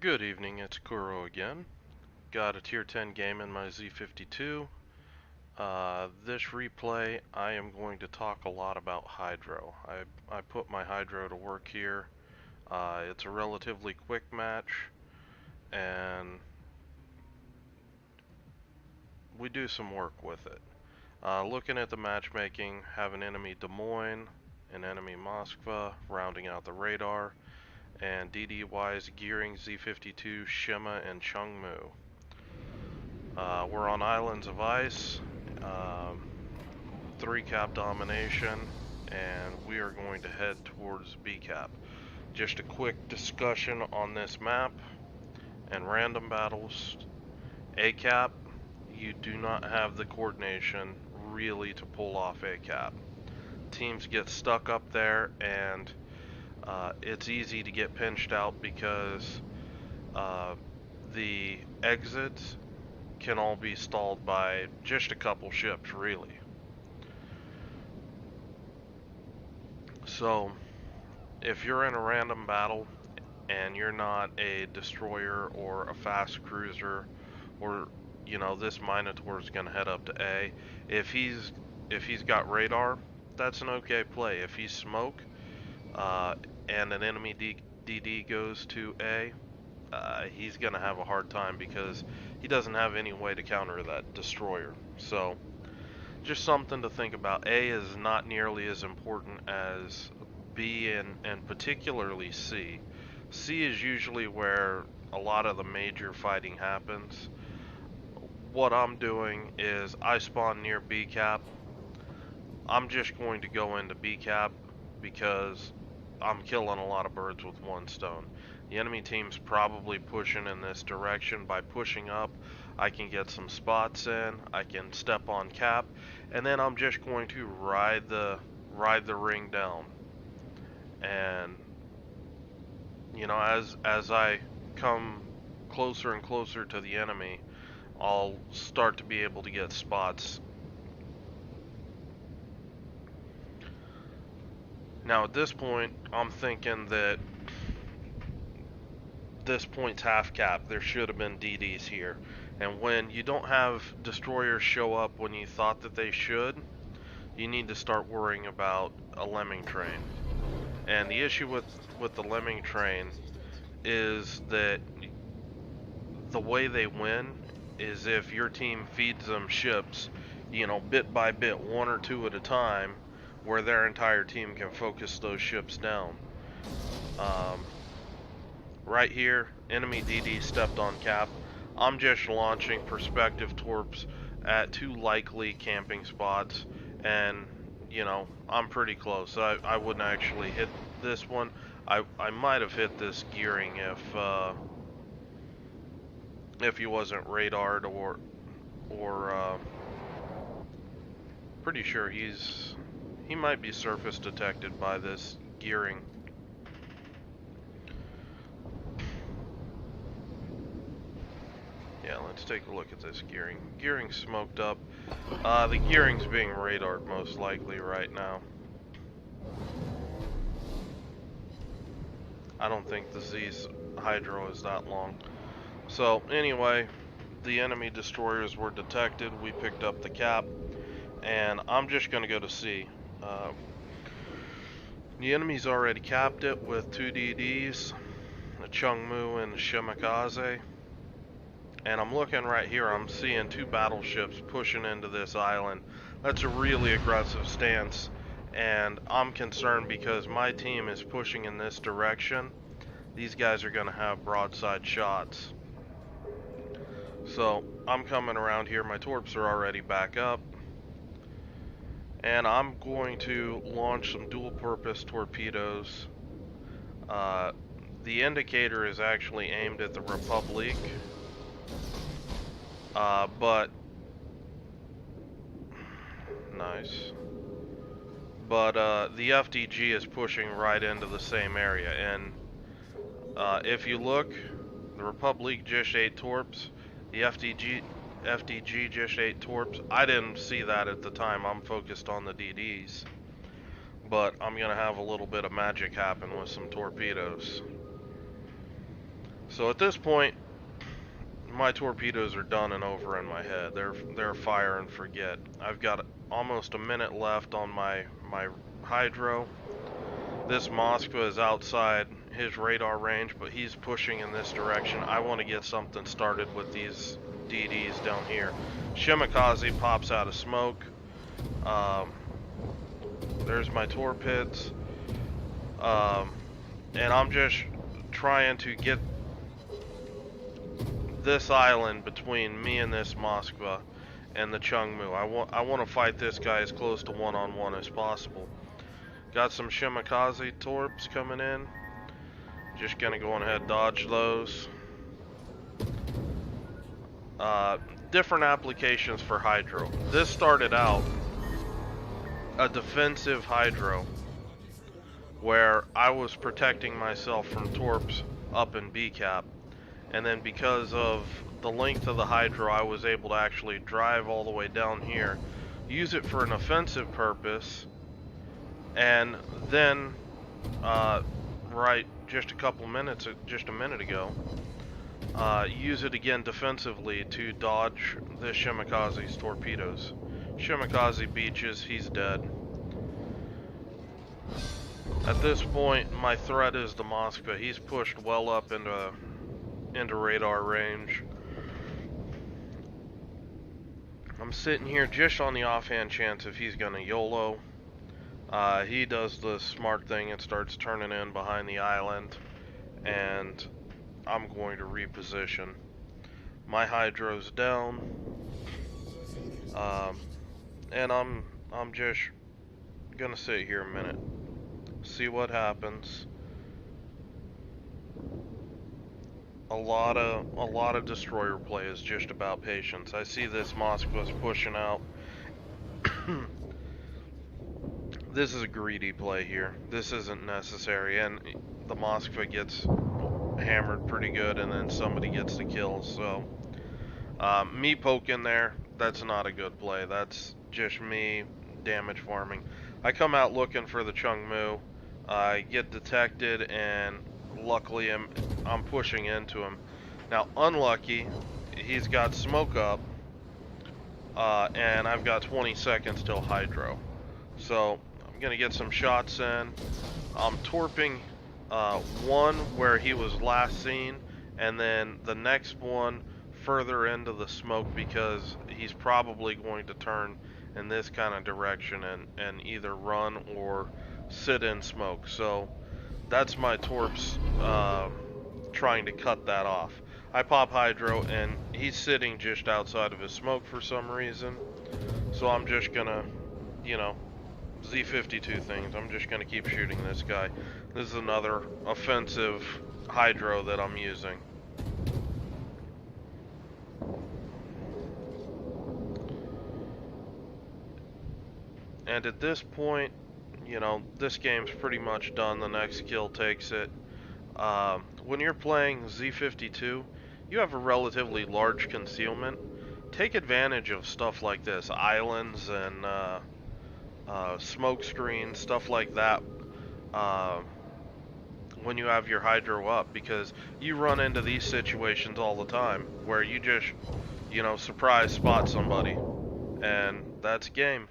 Good evening, it's Kuro again. Got a tier 10 game in my Z52. This replay, I am going to talk a lot about Hydro. I put my Hydro to work here. It's a relatively quick match, and we do some work with it. Looking at the matchmaking, have an enemy Des Moines, an enemy Moskva, rounding out the radar, and DD-wise Gearing, Z52, Shima, and Chungmu. We're on Islands of Ice, 3 cap domination, and we are going to head towards B cap. Just a quick discussion on this map and random battles. A cap, you do not have the coordination really to pull off A cap. Teams get stuck up there, and it's easy to get pinched out because the exits can all be stalled by just a couple ships, really. So, if you're in a random battle and you're not a destroyer or a fast cruiser, or this Minotaur is going to head up to A. If he's got radar, that's an okay play. If he's smoke and an enemy DD goes to A, he's going to have a hard time because he doesn't have any way to counter that destroyer. So, just something to think about. A is not nearly as important as B and particularly C. C is usually where a lot of the major fighting happens. What I'm doing is I spawn near B cap. I'm just going to go into B cap because I'm killing a lot of birds with one stone. The enemy team's probably pushing in this direction. By pushing up, I can get some spots in, I can step on cap, and then I'm just going to ride the ring down. And as I come closer and closer to the enemy, I'll start to be able to get spots. Now at this point, I'm thinking that this point's half cap. There should have been DDs here. And when you don't have destroyers show up when you thought that they should, you need to start worrying about a lemming train. And the issue with the lemming train is that the way they win is if your team feeds them ships, bit by bit, 1 or 2 at a time, where their entire team can focus those ships down. Right here, enemy DD stepped on cap. I'm just launching perspective torps at 2 likely camping spots, and I'm pretty close. I wouldn't actually hit this one. I might have hit this Gearing if he wasn't radared or pretty sure he might be surface detected by this Gearing. Yeah, let's take a look at this Gearing. Gearing smoked up. The Gearing's being radared most likely right now. I don't think the Z's Hydro is that long. So anyway, the enemy destroyers were detected. We picked up the cap, and I'm just going to go to C. The enemy's already capped it with 2 DDs, a Chungmu and a Shimakaze. And I'm looking right here, I'm seeing 2 battleships pushing into this island. That's a really aggressive stance, and I'm concerned because my team is pushing in this direction. These guys are going to have broadside shots. So I'm coming around here, my torps are already back up, and I'm going to launch some dual purpose torpedoes. The indicator is actually aimed at the Republic, but nice. But the FDG is pushing right into the same area, and if you look, the Republic just 8 torps, the FDG just 8 torps. I didn't see that at the time. I'm focused on the DDs, but I'm gonna have a little bit of magic happen with some torpedoes. So at this point, my torpedoes are done and over in my head. They're fire and forget. I've got almost a minute left on my hydro. This Moskva is outside his radar range, but he's pushing in this direction. I want to get something started with these DDs down here. Shimakaze pops out of smoke. There's my torpedoes. And I'm just trying to get this island between me and this Moskva and the Chungmu. I want to fight this guy as close to one-on-one as possible. Got some Shimakaze torps coming in. Just gonna go on ahead, dodge those. Different applications for hydro. This started out a defensive hydro where I was protecting myself from torps up in B cap, and then because of the length of the hydro, I was able to actually drive all the way down here, use it for an offensive purpose, and then right just a minute ago, use it again defensively to dodge the Shimakaze's torpedoes. Shimakaze beaches, he's dead. At this point, my threat is the Moskva. He's pushed well up into radar range. I'm sitting here just on the offhand chance if he's gonna YOLO. He does the smart thing and starts turning in behind the island, and I'm going to reposition. My hydro's down, and I'm just gonna sit here a minute, see what happens. A lot of destroyer play is just about patience. I see this Moskva's pushing out. This is a greedy play here. This isn't necessary, and the Moskva gets hammered pretty good, and then somebody gets the kill. So, me poking there, that's not a good play. That's just me damage farming. I come out looking for the Chungmu. I get detected, and luckily I'm pushing into him. Now, unlucky, he's got smoke up, and I've got 20 seconds till hydro. So I'm gonna get some shots in. I'm torping one where he was last seen, and then the next one further into the smoke because he's probably going to turn in this kind of direction and either run or sit in smoke. So that's my torps trying to cut that off. I pop hydro, and he's sitting just outside of his smoke for some reason. So I'm just gonna, you know, Z52 things. I'm just gonna keep shooting this guy. This is another offensive hydro that I'm using. And at this point, you know, this game's pretty much done. The next kill takes it. When you're playing Z52, you have a relatively large concealment. Take advantage of stuff like this, islands and smoke screens, stuff like that, when you have your hydro up, because you run into these situations all the time where you just, you know, surprise spot somebody, and that's game.